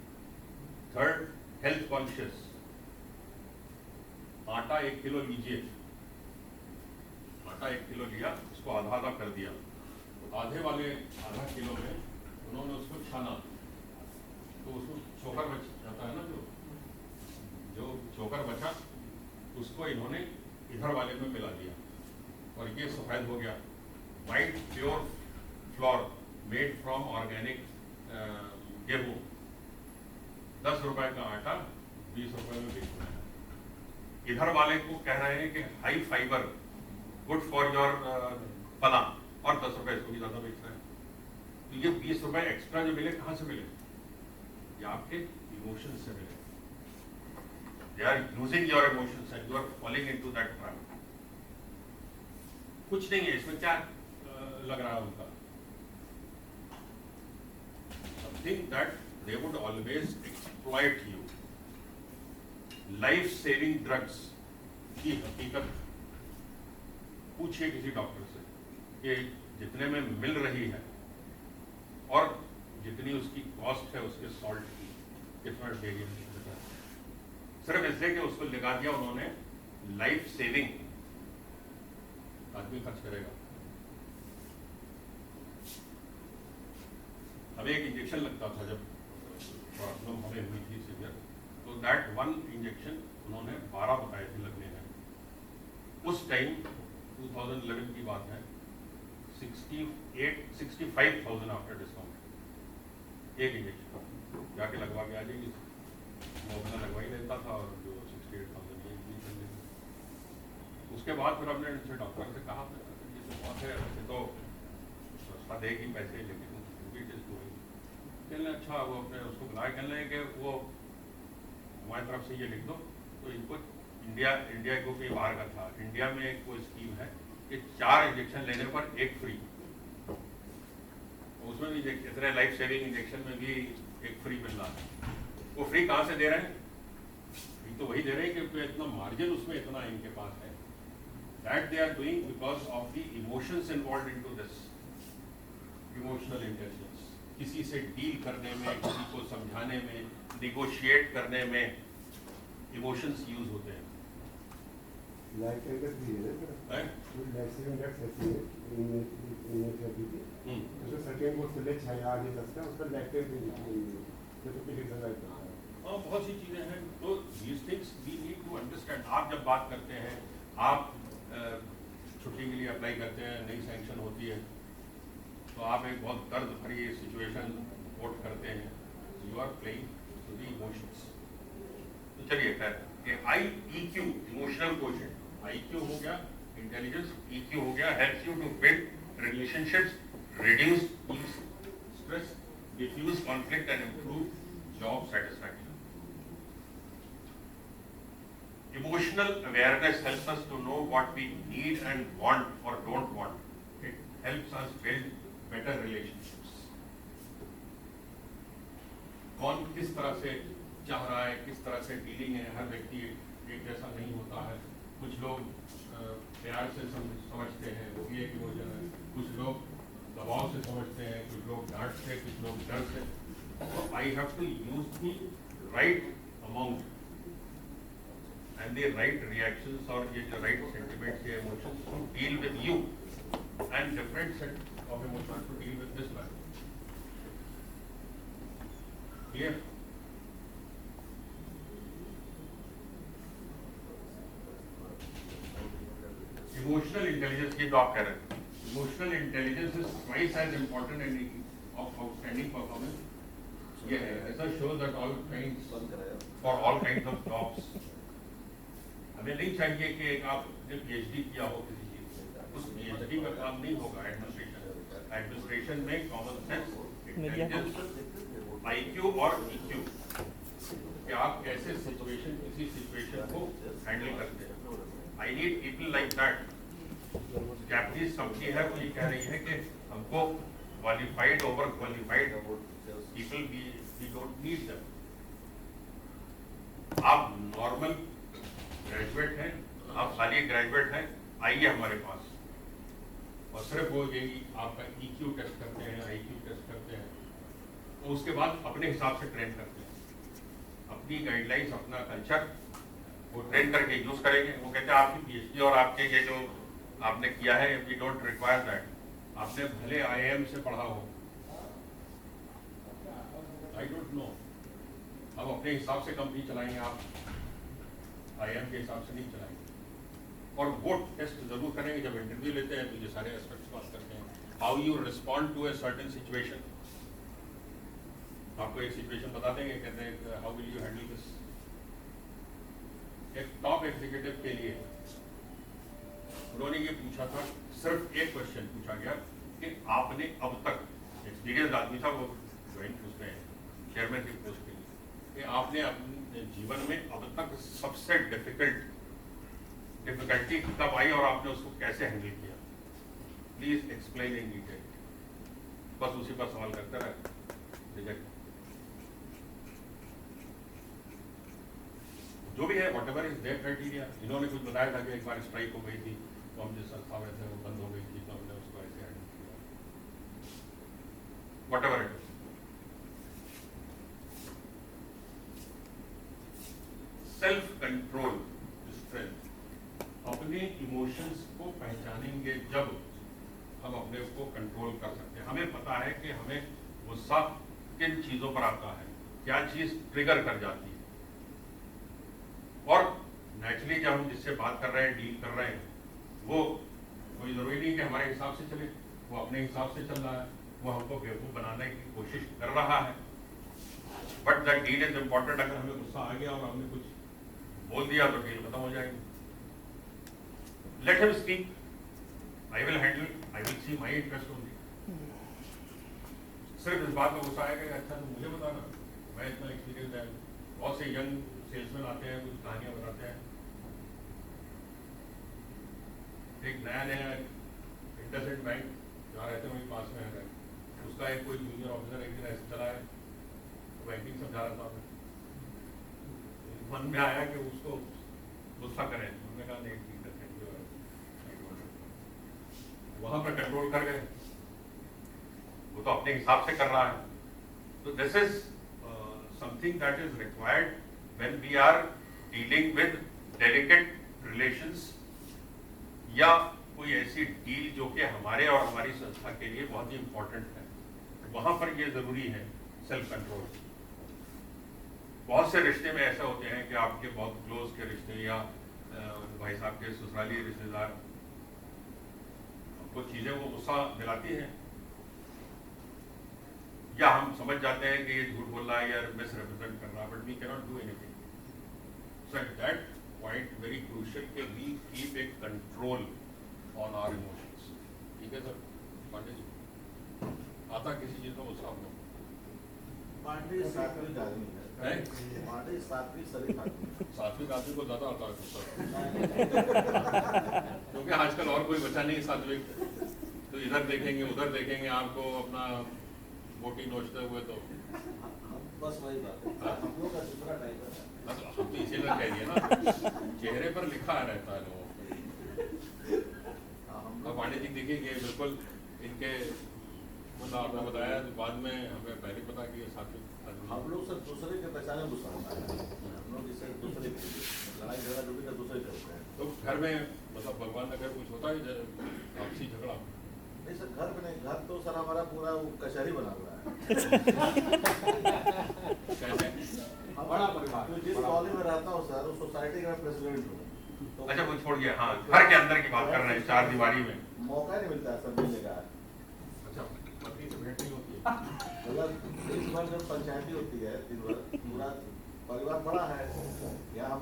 Third, health conscious. आटा 1 किलो लीजिए, आटा 1 किलो लिया, उसको आधा आधा कर दिया, तो आधे वाले आधा किलो में उन्होंने उसको छाना, तो उसको चोकर बच जाता है ना, जो चोकर बचा उसको इन्होंने इधर वाले में मिला दिया और ये सफेद हो गया. White pure floor made from organic गेहूं, 10 रुपए का आटा 20 रुपए में बेच रहे हैं। इधर वाले को कह रहे हैं कि high fibre, good for your फला, और 10 रुपए इसको भी ज्यादा बेच रहे हैं। तो ये 20 रुपए एक्स्ट्रा जो मिले, कहाँ से मिले? ये आपके इमोशन से मिले। They are using your emotions and you are falling into that trap. कुछ नहीं है इसमें, क्या लग रहा है उनका? Something that they would always exploit you. Life saving drugs की हकीकत पूछिए किसी डॉक्टर से कि जितने में मिल रही है और जितनी उसकी कॉस्ट है उसके सॉल्ट की, कितना वेरिएंस है। सिर्फ इसलिए कि उसको लगा दिया उन्होंने लाइफ सेविंग, आदमी खर्च करेगा। हमें एक इंजेक्शन लगता था जब प्रॉब्लम हमें हुई थी सीवियर, तो दैट वन इंजेक्शन उन्होंने 12 बताए थे लगने हैं। उस टाइम 2011 की बात है, 65,000 आफ्टर डिस्काउंट एक इंजेक्शन। जाके लगवा के आ जाएगी, वो अपना लगवा ही लेता था, और जो 68,000 ये इंजेक्शन लेते। उसके बाद फिर हमने उनसे डॉक्टर से कहा, ये तो बहुत है, वैसे तो सस्ता देगी पैसे, लेकिन कहने अच्छा, वो अपने उसको बुलाया, कहने लगे कि वो हमारी तरफ से ये लिख दो। तो इनको इंडिया को भी बाहर का था, इंडिया में एक कोई स्कीम है कि 4 इंजेक्शन लेने पर 1 फ्री। उसमें भी इतने लाइफ सेविंग इंजेक्शन में भी 1 फ्री मिल रहा है। वो फ्री कहाँ से दे रहे हैं? फ्री तो वही दे रहे हैं कि इतना मार्जिन उसमें इतना इनके पास है। That they are doing because of the emotions involve into this. Emotional intelligence, किसी से डील करने में, किसी को समझाने में, निगोशिएट करने में इमोशंस यूज होते हैं। लाइफ इंडेक्स भी है ना, लाइफ इंडेक्स ऐसी है इन थेरेपी। तो सर्टेन को ले 6 या 10 का उसका लाइफ टाइम तो किसी का लाइफ है। और बहुत सी चीजें हैं। तो these things we need to understand। आप जब बात करते हैं, आप छुट्टी के लिए अप्लाई करते हैं, नई सैंक्शन होती है, तो आप एक बहुत दर्द भरी सिचुएशन कोट करते हैं, you are playing to the emotions. तो चलिए खैर, ये IEQ इमोशनल क्वोशेंट, IQ हो गया इंटेलिजेंस, EQ हो गया helps you to build relationships, reduce stress, defuse conflict and improve job satisfaction. Emotional awareness helps us to know what we need and want or don't want. It helps us build better relationships. कौन किस तरह से चाह रहा है, किस तरह से डीलिंग है, हर व्यक्ति एक जैसा नहीं होता है। कुछ लोग प्यार से समझते हैं, वो भी एक इमोशन है। कुछ लोग दबाव से समझते हैं, कुछ लोग डांट से, कुछ लोग डर से। I have to use the right amount and the right reactions or the right sentiments, the emotions to deal with you, and different set of emotions to deal with this one. Clear? Emotional intelligence की बात कर रहे हैं। Emotional intelligence is twice as important and of outstanding performance। ये है, ऐसा shows that all kinds for all kinds of jobs। हमें नहीं चाहिए कि आपने PhD किया हो किसी चीज में, उस PhD का काम नहीं होगा एडमिनिस्ट्रेशन। एडमिनिस्ट्रेशन में कॉमन सेंस, इंटेलिजेंस, IQ और EQ, कि आप कैसे सिचुएशन, किसी सिचुएशन को हैंडल करते हैं। I need people like that. Japanese company है, वो ये कह रही है कि हमको qualified, over qualified people we don't need them. आप नॉर्मल ग्रेजुएट हैं, आप खाली ग्रेजुएट हैं, आइए हमारे पास। और सिर्फ वो यही आपका EQ टेस्ट करते हैं, IQ टेस्ट करते हैं, तो उसके बाद अपने हिसाब से ट्रेन करते हैं। अपनी गाइडलाइंस, अपना कल्चर वो ट्रेन करके यूज करेंगे। वो कहते हैं आपकी PhD और आपके ये जो आपने किया है, वी डोंट रिक्वायर दैट। आपने भले IIM से पढ़ा हो, आई डोंट नो, हम अपने हिसाब से कंपनी चलाएंगे, आप IIM के हिसाब से नहीं चलाएंगे। और वो टेस्ट जरूर करेंगे, जब इंटरव्यू लेते हैं तो ये सारे एस्पेक्ट्स बात करते हैं। How you respond to a certain situation. आपको एक सिचुएशन बता देंगे, कहते हैं how will you handle this. एक टॉप एग्जीक्यूटिव के लिए उन्होंने ये पूछा था, सिर्फ एक क्वेश्चन पूछा गया कि आपने अब तक, एक्सपीरियंस आदमी था वो, ज्वाइन उसमें चेयरमैन की पोस्ट के लिए, कि आपने अपने जीवन में अब तक सबसे डिफिकल्टी कब आई और आपने उसको कैसे हैंडल किया, प्लीज एक्सप्लेन इन डिटेल। बस उसी पर सवाल करते रहे, रिजेक्ट। जो भी है, whatever is there criteria. इन्होंने कुछ बताया था कि एक बार स्ट्राइक हो गई थी तो हम जिस संस्था में थे वो बंद हो गई थी तो हमने उसको ऐसे हैंडल किया, what ever it is. Self control strength, अपने इमोशंस को पहचानेंगे जब हम अपने को कंट्रोल कर सकते हैं। हमें पता है कि हमें गुस्सा किन चीजों पर आता है, क्या चीज ट्रिगर कर जाती है, और नेचुरली जब हम जिससे बात कर रहे हैं, डील कर रहे हैं, वो कोई जरूरी नहीं कि हमारे हिसाब से चले, वो अपने हिसाब से चल रहा है, वो हमको बेवकूफ बनाने की कोशिश कर रहा है, but that deal is important. अगर हमें गुस्सा आ गया और हमने कुछ बोल दिया तो डील खत्म हो जाएगी। Let him speak, I will handle, I will see my interest only. सिर्फ इस बात का गुस्सा आएगा कि अच्छा तो मुझे बताना, मैं इतना एक्सपीरियंस है। बहुत से यंग सेल्समैन आते हैं, कुछ कहानियां बताते हैं। एक नया इंडसइंड बैंक जहाँ रहते हैं वहीं पास में है, उसका एक कोई जूनियर ऑफिसर एक दिन ऐसे चला है तो बैंकिंग समझा रहा था, मन में आया कि उसको गुस्सा करें, उन्होंने कहा नहीं ठीक है, वहां पर कंट्रोल कर गए, वो तो अपने हिसाब से कर रहा है। तो this is something that is required when we are dealing with delicate relations या कोई ऐसी डील जो कि हमारे और हमारी संस्था के लिए बहुत ही इंपॉर्टेंट है, वहां पर ये जरूरी है सेल्फ कंट्रोल। बहुत से रिश्ते में ऐसा होते हैं कि आपके बहुत क्लोज के रिश्ते या भाई साहब के ससुराली रिश्तेदार, कुछ चीजें वो गुस्सा दिलाती हैं या हम समझ जाते हैं कि ये झूठ बोल रहा है या मिस रिप्रेजेंट कर रहा है, but we can not do anything. So at that point very crucial कि we keep a control on our emotions। ठीक है सर, पांडे जी आता किसी चीज का गुस्सा आपको? पांडे सात्विक आदमी है, पांडे सात्विक शरीफ आदमी है। सात्विक आदमी को ज्यादा आता है गुस्सा, क्योंकि आजकल और कोई बचा नहीं सात्विक, तो इधर देखेंगे उधर देखेंगे आपको अपना बोटी नोचते हुए, तो बस वही बात है, हम लोग का दूसरा टाइप है। हम तो इसीलिए कह दिए ना, चेहरे पर लिखा रहता है लोगों को। अब पांडे जी देखिए बिल्कुल इनके मतलब आपने बताया तो बाद में हमें पहले पता कि ये सात्विक आदमी। हम लोग सब दूसरे के पहचाने गुस्सा होता है, हम लोग इससे दूसरे की लड़ाई झगड़ा जो भी दूसरे करते हैं। तो घर में मतलब भगवान अगर कुछ होता है आपसी झगड़ा? नहीं सर, घर में नहीं, घर तो सर हमारा पूरा वो कचहरी बना हुआ है। कैसे? बड़ा परिवार, तो जिस कॉलेज में रहता हूँ सर, उस सोसाइटी का प्रेसिडेंट हूँ। तो अच्छा वो छोड़ गया, हाँ घर के अंदर की बात कर रहे हैं, चार दीवारी में मौका नहीं मिलता है सर मिलने का। अच्छा पत्नी से भेंट नहीं होती है? मतलब दिन भर जब पंचायती होती है, दिन भर पूरा परिवार बड़ा है, यहाँ हम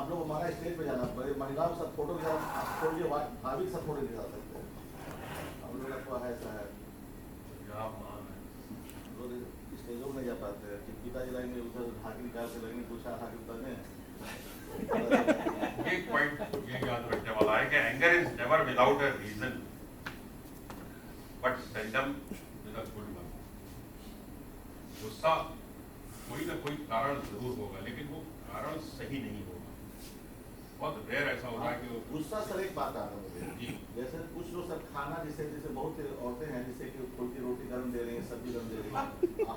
लोग हमारा स्टेज पे जाना, महिलाओं के साथ फोटो छोड़िए, भाभी के साथ फोटो नहीं जा सकते, हम लोग का ऐसा है। लोग स्टेजों में नहीं जा पाते हैं, कि पिताजी लाएंगे उधर ढाकी निकाल के लगेंगे, पूछा ढाकी उतारने। एक पॉइंट ये याद रखने वाला है कि anger is never without a reason but seldom with a good one. गुस्सा कोई ना कोई कारण जरूर होगा, लेकिन वो कारण सही नहीं होगा। बहुत रेयर ऐसा होता है कि गुस्सा सर एक बात आता है मुझे, जी जैसे कुछ लोग सर खाना जैसे बहुत औरतें हैं जिससे कि फुल्की रोटी गर्म दे रही हैं, सब्जी गर्म दे रही हैं,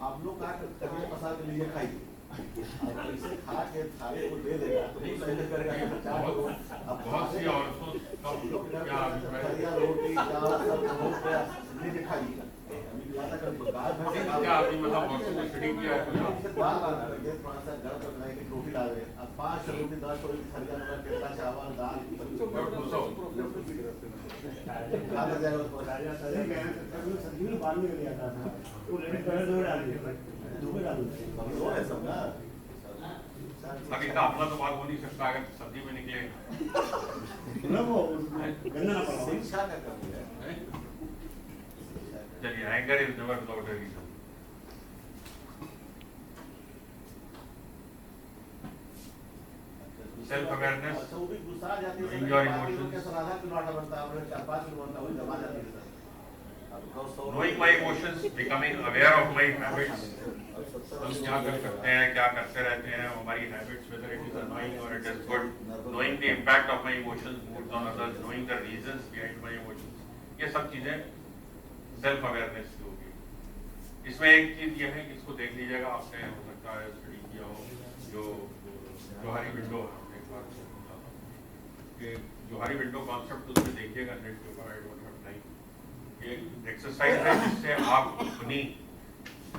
हम लोग कहा कभी पसार के लिए खाइए, अब इसे खा के थाली को दे देगा तो नहीं सही करेगा। बहुत सी औरतों का क्या अभिप्राय है? रोटी चावल सब लीजिए खाइए, अभी वादा कर दो गाय भैंस नहीं, खा लो। क्या आपने मतलब मौसम को स्टडी किया है तो इससे दाल बना करके थोड़ा सा गर्म कर बनाए कि रोटी डाले, अब 5 रोटी 10 रोटी खरिया नमक केला चावल दाल खा ले जाएगा उसको। सब्जी में बाद में लिया था वो लेने पहले दो डाल दिए दो डाल दिए कमजोर है सब ना। अभी का अपना तो बात हो नहीं सकता अगर सब्जी में निकले ना वो गंदा ना पड़ा शिक्षा का कमी है। हैं? चलिए anger is never without a reason. Self awareness, अच्छा वो भी गुस्सा आ जाती है knowing your बाकी emotions. लोग कैसा आधा किलो आटा बनता है अपने 4-5 किलो बनता है वही दबा जाती है सर। अब तो 100 knowing my emotions, becoming aware of my habits, हम क्या कर सकते हैं, क्या करते रहते हैं, हमारी habits whether it is annoying or it is good, knowing the impact of my emotions, moods on others, knowing the reasons behind my emotions, ये सब चीजें सेल्फ अवेयरनेस की होगी। इसमें एक चीज ये है कि इसको देख लीजिएगा, आपने हो सकता है स्टडी किया हो, जो जोहारी विंडो है, हमने एक बार पूछा था कि जोहारी विंडो कॉन्सेप्ट उसमें देखिएगा नेट के ऊपर, आई डोंट हैव टाइम। ये एक्सरसाइज है जिससे आप अपनी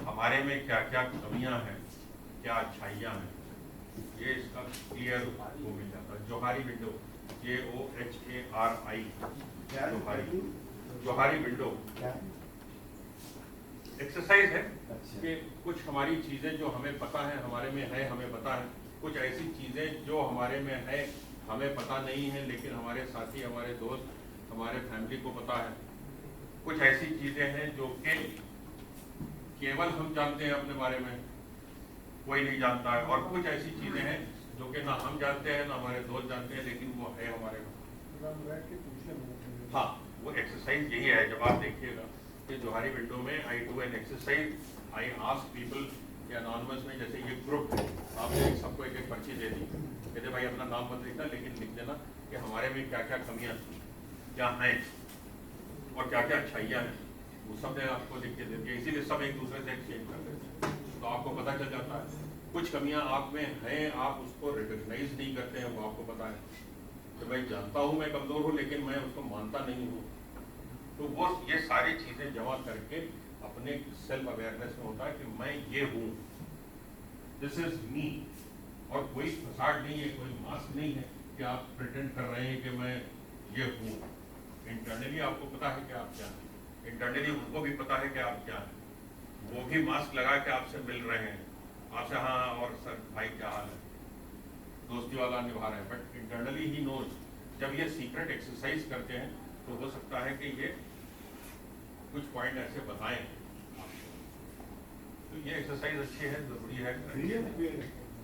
हमारे में क्या क्या कमियां हैं, क्या अच्छाइयां हैं, ये इसका क्लियर वो मिल जाता है। Johari window, JOHARI, Johari Johari window exercise है कि कुछ हमारी चीजें जो हमें पता है, हमारे में है, हमें पता है, कुछ ऐसी चीजें जो हमारे में है, हमें पता नहीं है, लेकिन हमारे साथी, हमारे दोस्त, हमारे फैमिली को पता है। कुछ ऐसी चीजें हैं जो कि केवल हम जानते हैं अपने बारे में, कोई नहीं जानता है, और कुछ ऐसी चीजें हैं जो कि ना हम जानते हैं ना हमारे दोस्त जानते हैं, लेकिन वो है हमारे में। हाँ, वो एक्सरसाइज यही है। जब आप देखिएगा कि जोहारी विंडो में I do an exercise, I ask people कि अनोनिमस में जैसे ये ग्रुप है, आपने सबको एक एक पर्ची दे दी, कहते भाई अपना नाम मत लिखना, लेकिन लिख देना कि हमारे में क्या क्या कमियां क्या हैं और क्या क्या अच्छाइयाँ हैं, वो सब ने आपको लिख के दे दिया। इसीलिए सब एक दूसरे से एक्सचेंज करते हैं, तो आपको पता चल जाता है कुछ कमियां आप में हैं, आप उसको रिकॉग्नाइज नहीं करते हैं, वो आपको पता है कि भाई जानता हूँ मैं कमजोर हूँ, लेकिन मैं उसको मानता नहीं हूँ। तो वो ये सारी चीजें जमा करके अपने सेल्फ अवेयरनेस में होता है कि मैं ये हूँ, दिस इज मी। और कोई फसाड नहीं है, कोई मास्क नहीं है कि आप प्रिटेंड कर रहे हैं कि मैं ये हूँ। इंटरनली आपको पता है कि आप क्या हैं, इंटरनली उनको भी पता है कि आप क्या हैं। वो भी मास्क लगा के आपसे मिल रहे हैं, आपसे हाँ और सर भाई क्या हाल है, दोस्ती वाला निभा रहे हैं, बट इंटरनली ही नोज। जब ये सीक्रेट एक्सरसाइज करते हैं तो हो सकता है कि ये कुछ पॉइंट ऐसे बताएं आपको। तो ये एक्सरसाइज अच्छी है, जरूरी है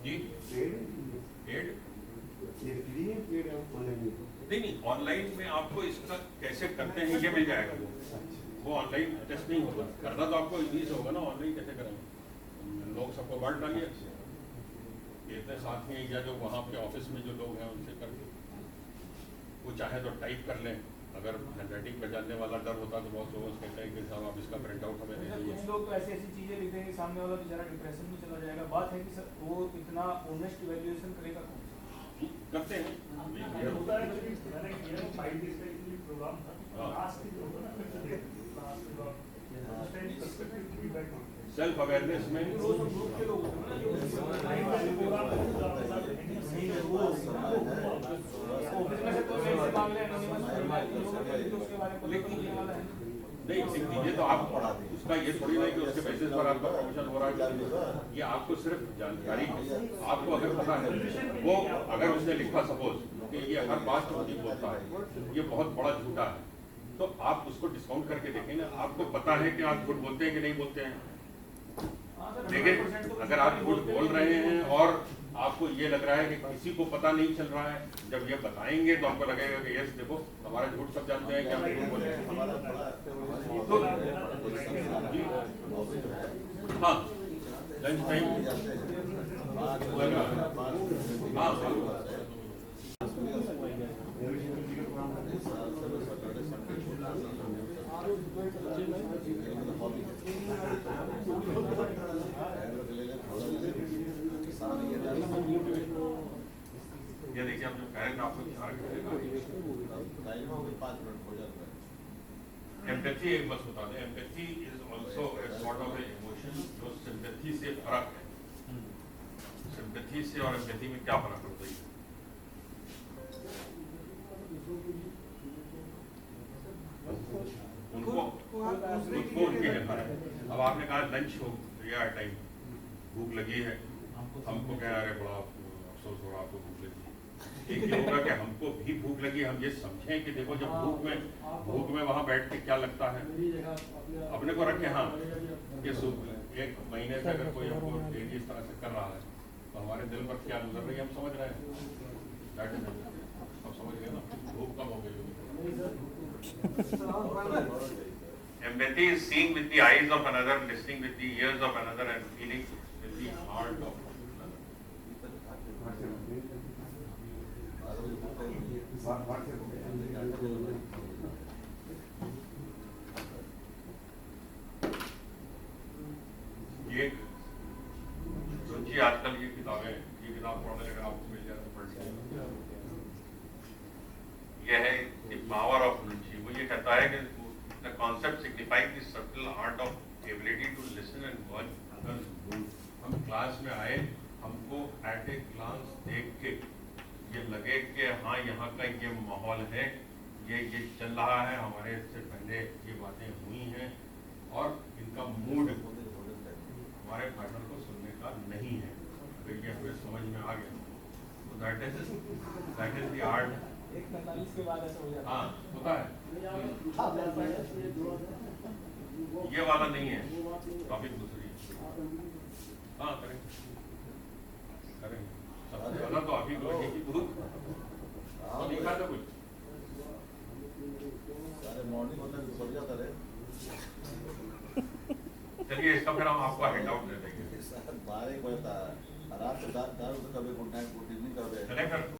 जी। पेड नहीं, ऑनलाइन में आपको इसका कैसे करते हैं ये मिल जाएगा। वो ऑनलाइन टेस्ट नहीं होगा, करना तो आपको इन्हीं से होगा ना, ऑनलाइन कैसे करेंगे। लोग सबको बांट डालिए, इतने साथ में या जो वहाँ पे ऑफिस में जो लोग हैं उनसे करके, वो चाहे तो टाइप कर लें। अगर हैंडराइटिंग पहचानने वाला डर होता तो बहुत लोग कहते हैं कि साहब आप इसका प्रिंट आउट हमें दे दीजिए। कुछ लोग तो ऐसी ऐसी चीजें लिख देंगे, सामने वाला बेचारा डिप्रेशन में चला जाएगा। बात है कि सर वो इतना ऑनेस्ट इवैल्यूएशन करेगा कौन? करते हैं ये होता है कि मैंने किया 5 डेज का एक प्रोग्राम था, लास्ट के जो होगा ना सेल्फ अवेयरनेस में वो सब ग्रुप के लोग होते हैं ना, जो ऑफिस में से तो से मांग ले एनोनिमस, उसके बारे में लेकिन ये वाला है नहीं, ये तो आप उसका ये थोड़ी नहीं कि उसके बेसिस पर आपका प्रमोशन हो रहा है। ये आपको सिर्फ जानकारी है, आपको अगर पता है वो, अगर उसने लिखा सपोज कि ये हर बात को नहीं बोलता है, ये बहुत बड़ा झूठा है, तो आप उसको डिस्काउंट करके देखें ना। आपको पता है कि आप झूठ बोलते हैं कि नहीं बोलते हैं, लेकिन अगर आप झूठ बोल रहे हैं और आपको ये लग रहा है कि किसी को पता नहीं चल रहा है, जब ये बताएंगे तो आपको लगेगा कि यस देखो हमारा झूठ सब जानते हैं कि हम झूठ बोले हैं। हाँ, लंच टाइम, हाँ ये देखिए अपने पेरेंट आपको एम्पैथी एक बस बता दें, empathy is also sort of emotion जो सिंपैथी से फर्क है। सिंपैथी से और एम्पैथी में क्या फर्क होता है? उनको उनको उनके निर्भर है। अब आपने कहा लंच हो गया टाइम, भूख लगी है, हमको क्या अरे बड़ा अफसोस हो रहा, आपको भूख लगी है। एक ये होगा कि हमको भी भूख लगी, हम ये समझें कि देखो जब भूख में वहाँ बैठ के क्या लगता है अपने को रखे। हाँ, ये एक महीने से अगर कोई हमको डेली इस तरह से कर रहा है तो हमारे दिल पर क्या गुजर रही है हम समझ रहे हैं। अब समझ गए ना, भूख कम हो गई। Empathy is seeing with the eyes of another, listening with the ears of another, and feeling with the heart of another. ये रुचि आजकल ये किताब पढ़ने लगा, आपको मिल जाए तो पढ़ लीजिए। यह है the power of रुचि। वो ये कहता है कि the concept signifies the subtle art of ability to listen and watch others move। हम क्लास में आए, हमको एट ए ग्लांस देख के ये लगे कि हाँ यहाँ का ये माहौल है, ये चल रहा है, हमारे इससे पहले ये बातें हुई हैं और इनका मूड हमारे पार्टनर को सुनने का नहीं है। अगर ये हमें समझ में आ गया तो दैट इज द आर्ट। एक 45 के बाद ऐसा हो जाता है। हाँ, होता है। ये वाला नहीं है, टॉपिक दूसरी है। हाँ, करेंगे सबसे पहला तो अभी को लगी भूख तो नहीं खाता कुछ। मॉर्निंग होता है सो जाता रहे। चलिए इसका फिर हम आपको हैंड आउट दे देंगे। 12 बजे आराम से दारू तो कभी गुड नाइट गुड इवनिंग कर दे। चले फिर।